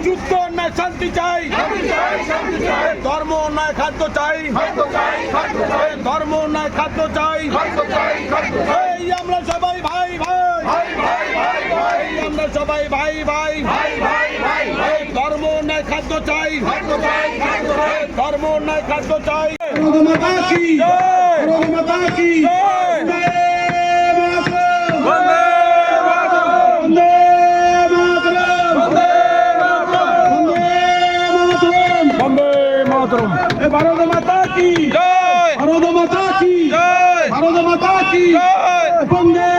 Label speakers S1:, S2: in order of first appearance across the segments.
S1: যুদ্ধ অন্যায় শান্তি চাই, ধর্ম অন্যায় খাদ্য চাই, ধর্ম অন্যায় খাদ্য চাই। এই আমরা সবাই ভাই ভাই, আমরা সবাই ভাই ভাই, ধর্ম অন্যায় খাদ্য চাই, ধর্ম অন্যায় খাদ্য চাই। ভারত মাতা কি জয়, ভারত মাতা কি জয়, ভারত মাতা কি জয়, বন্দে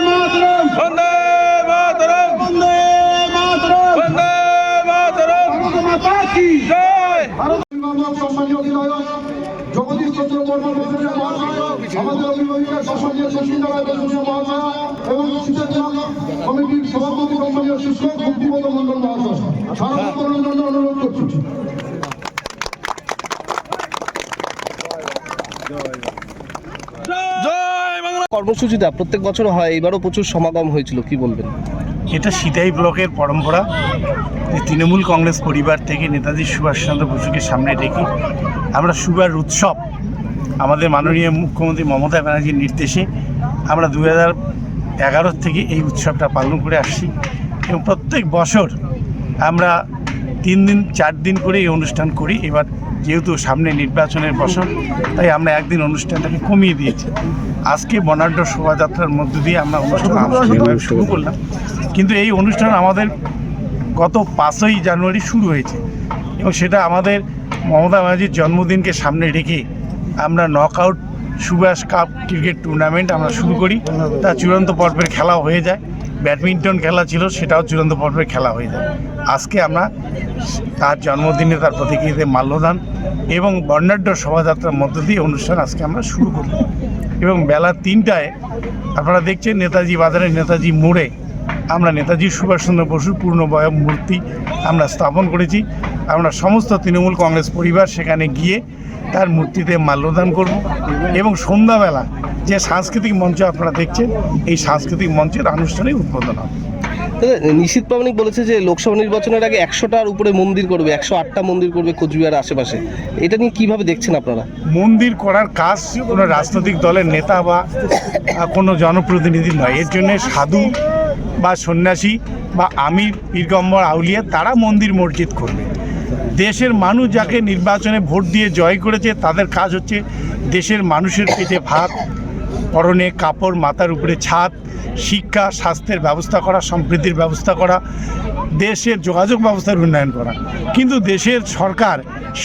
S1: মাতরম, বন্দে মাতরম, বন্দে মাতরম, বন্দে মাতরম, ভারত মাতা কি জয়।
S2: সম্মানীয় বিধায়ক জগদীশ চন্দ্র বর্মন আমাদের অভিভাবকের সম্মানীয় শশীন্দ্রায় মহাশয় এবং কমিটির সভাপতি সম্মানীয় শিক্ষক মুক্তিপদ মন্ডল মহাশয় স্মারক করার জন্য অনুরোধ করছি।
S3: কর্মসূচিটা প্রত্যেক বছর হয়, এবারও প্রচুর সমাগম হয়েছিল, কি বলবেন?
S4: এটা সিতাই ব্লকের পরম্পরা। তৃণমূল কংগ্রেস পরিবার থেকে নেতাজি সুভাষচন্দ্র বসুকে সামনে রেখে আমরা সুগার উৎসব আমাদের মাননীয় মুখ্যমন্ত্রী মমতা ব্যানার্জির নির্দেশে আমরা 2011 থেকে এই উৎসবটা পালন করে আসছি এবং প্রত্যেক বছর আমরা 3 দিন 4 দিন করে এই অনুষ্ঠান করি। এবার যেহেতু সামনে নির্বাচনের বছর, তাই আমরা একদিন অনুষ্ঠানটাকে কমিয়ে দিয়েছি। আজকে বর্ণাঢ্য শোভাযাত্রার মধ্য দিয়ে আমরা অনুষ্ঠান আনুষ্ঠানিকভাবে শুরু করলাম, কিন্তু এই অনুষ্ঠান আমাদের গত 5ই জানুয়ারি শুরু হয়েছে এবং সেটা আমাদের মমতা ব্যানার্জির জন্মদিনকে সামনে রেখে আমরা knockout Subhash cup cricket tournament আমরা শুরু করি। তা চূড়ান্ত পর্বের খেলা হয়ে যায়, ব্যাডমিন্টন খেলা ছিল সেটাও চূড়ান্ত পর্বের খেলা হয়ে যায়। আজকে আমরা তার জন্মদিনে তার প্রতিকৃতিতে মাল্যদান এবং বর্ণাঢ্য শোভাযাত্রার মধ্য দিয়ে অনুষ্ঠান আজকে আমরা শুরু করি এবং বেলা 3টায় আপনারা দেখছেন নেতাজি বাজারে নেতাজি মোড়ে আমরা নেতাজি সুভাষচন্দ্র বসুর পূর্ণবয়ব মূর্তি আমরা স্থাপন করেছি। আমরা সমস্ত তৃণমূল কংগ্রেস পরিবার সেখানে গিয়ে তার মূর্তিতে মাল্যদান করব এবং সন্ধ্যাবেলা যে সাংস্কৃতিক মঞ্চ আপনারা দেখছেন, এই সাংস্কৃতিক মঞ্চের আনুষ্ঠানিক উদ্বোধন হবে।
S3: নিশীথ প্রামাণিক বলেছে যে লোকসভা নির্বাচনের আগে 100টার উপরে মন্দির করবে, 108টা মন্দির করবে কোচবিহার আশেপাশে। এটা নিয়ে কিভাবে দেখছেন আপনারা?
S4: মন্দির করার কাজ কোনো রাজনৈতিক দলের নেতা বা কোনো জনপ্রতিনিধি নয়, এর জন্য সাধু বা সন্ন্যাসী বা আমির পীরগম্বর আউলিয়া তারা মন্দির মসজিদ করবে। দেশের মানুষ যাকে নির্বাচনে ভোট দিয়ে জয় করেছে তাদের কাজ হচ্ছে দেশের মানুষের পেটে ভাত, পরনে কাপড়, মাথার উপরে ছাদ, শিক্ষা, স্বাস্থ্যের ব্যবস্থা করা, সমৃদ্ধির ব্যবস্থা করা, দেশের যোগাযোগ ব্যবস্থার উন্নয়ন করা। কিন্তু দেশের সরকার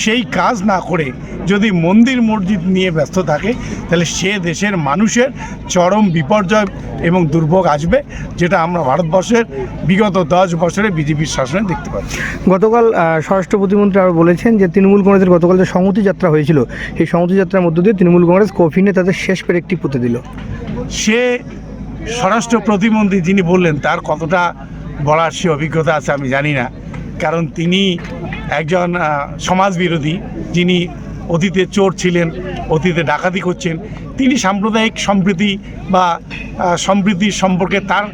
S4: সেই কাজ না করে যদি মন্দির মসজিদ নিয়ে ব্যস্ত থাকে, তাহলে সে দেশের মানুষের চরম বিপর্যয় এবং দুর্ভোগ আসবে, যেটা আমরা ভারতবর্ষের বিগত 10 বছরে বিজেপির শাসনে দেখতে পাচ্ছি।
S5: গতকাল স্বরাষ্ট্র প্রতিমন্ত্রী আরও বলেছেন যে তৃণমূল কংগ্রেসের গতকাল যে সংহতি যাত্রা হয়েছিল, সেই সংহতি যাত্রার মধ্য দিয়ে তৃণমূল কংগ্রেস কফিনে তাদের শেষ পেরে একটি পুঁতে দিল।
S4: সে স্বরাষ্ট্র প্রতিমন্ত্রী যিনি বললেন তার কতটা বলার সে অভিজ্ঞতা আছে আমি জানি না, কারণ তিনি একজন সমাজবিরোধী, যিনি অতীতে চোর ছিলেন, অতীতে ডাকাতি করছেন। তিনি সাম্প্রদায়িক সম্প্রীতি বা সম্প্রীতির সম্পর্কে তার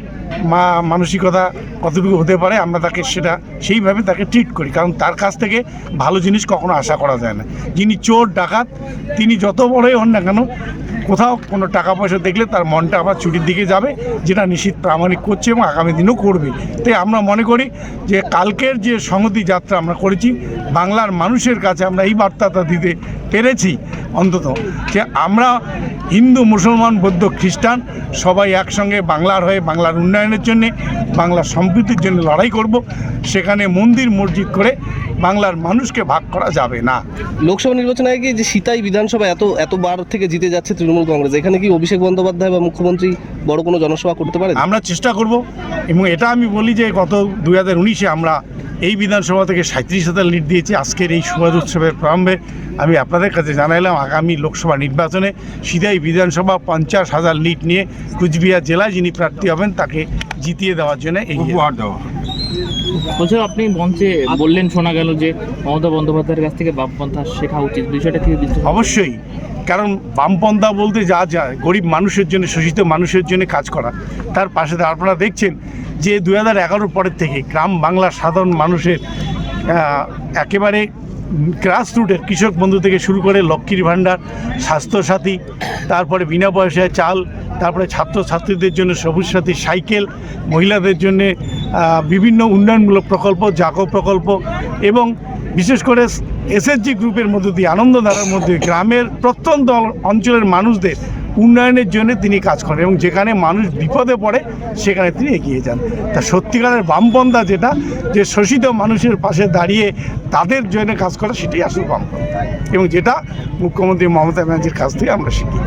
S4: মানসিকতা কতটুকু হতে পারে আমরা তাকে সেটা সেইভাবে তাকে ট্রিট করি, কারণ তার কাছ থেকে ভালো জিনিস কখনো আশা করা যায় না। যিনি চোর ডাকাত তিনি যত বড়ই হন না কেন, কোথাও কোনো টাকা পয়সা দেখলে তার মনটা আবার চুরির দিকে যাবে, যেটা নিশীথ প্রামাণিক করছে এবং আগামী দিনও করবে। তাই আমরা মনে করি যে কালকের যে সংহতি যাত্রা আমরা করেছি, বাংলার মানুষের কাছে আমরা এই বার্তাটা দিতে পেরেছি অন্তত যে আমরা হিন্দু, মুসলমান, বৌদ্ধ, খ্রিস্টান সবাই একসঙ্গে বাংলার হয়ে বাংলার উন্নয়নের জন্যে, বাংলার সম্প্রীতির জন্য লড়াই করব। সেখানে মন্দির মসজিদ করে বাংলার মানুষকে ভাগ করা যাবে না।
S3: লোকসভা নির্বাচনের আগে যে সিতাই বিধানসভা এতবার থেকে জিতে যাচ্ছে তৃণমূল কংগ্রেস, এখানে কি অভিষেক বন্দ্যোপাধ্যায় বা মুখ্যমন্ত্রী বড় কোনো জনসভা করতে পারেন?
S4: আমরা চেষ্টা করব এবং এটা আমি বলি যে গত 2019-এ আমরা এই বিধানসভা থেকে 37,000 লিড দিয়েছি। আজকের এই সুভাষ উৎসবের প্রারম্ভে আমি আপনাদের কাছে জানাইলাম আগামী লোকসভা নির্বাচনে সিতাই বিধানসভা 50,000 লিড নিয়ে কুচবিহার জেলায় যিনি প্রার্থী হবেন তাকে জিতিয়ে দেওয়ার জন্য এই উপহার দেওয়া।
S6: বলছেন আপনি মঞ্চে বললেন, শোনা গেল যে মমতা বন্দ্যোপাধ্যায়ের কাছ থেকে বামপন্থা শেখা উচিত, বিষয়টা কি
S4: অবশ্যই, কারণ বামপন্থা বলতে যা গরিব মানুষের জন্য, শোষিত মানুষের জন্য কাজ করা, তার পাশে আপনারা দেখছেন যে 2011 পরের থেকে গ্রাম বাংলার সাধারণ মানুষের একেবারে গ্রাসরুটের কৃষক বন্ধু থেকে শুরু করে লক্ষ্মীর ভাণ্ডার, স্বাস্থ্যসাথী, তারপরে বিনা পয়সায় চাল, তারপরে ছাত্রছাত্রীদের জন্য সবুজ সাথী সাইকেল, মহিলাদের জন্য বিভিন্ন উন্নয়নমূলক প্রকল্প, জাগো প্রকল্প, এবং বিশেষ করে এসএসজি গ্রুপের মধ্য দিয়ে, আনন্দধারার মধ্যে গ্রামের প্রত্যন্ত অঞ্চলের মানুষদের উন্নয়নের জন্য তিনি কাজ করেন এবং যেখানে মানুষ বিপদে পড়ে সেখানে তিনি এগিয়ে যান। তা সত্যিকারের বামপন্থা যেটা, যে শোষিত মানুষের পাশে দাঁড়িয়ে তাদের জন্য কাজ করা, সেটাই আসলে বামপন্থা এবং যেটা মুখ্যমন্ত্রী মমতা ব্যানার্জির কাছ থেকে আমরা শিখি।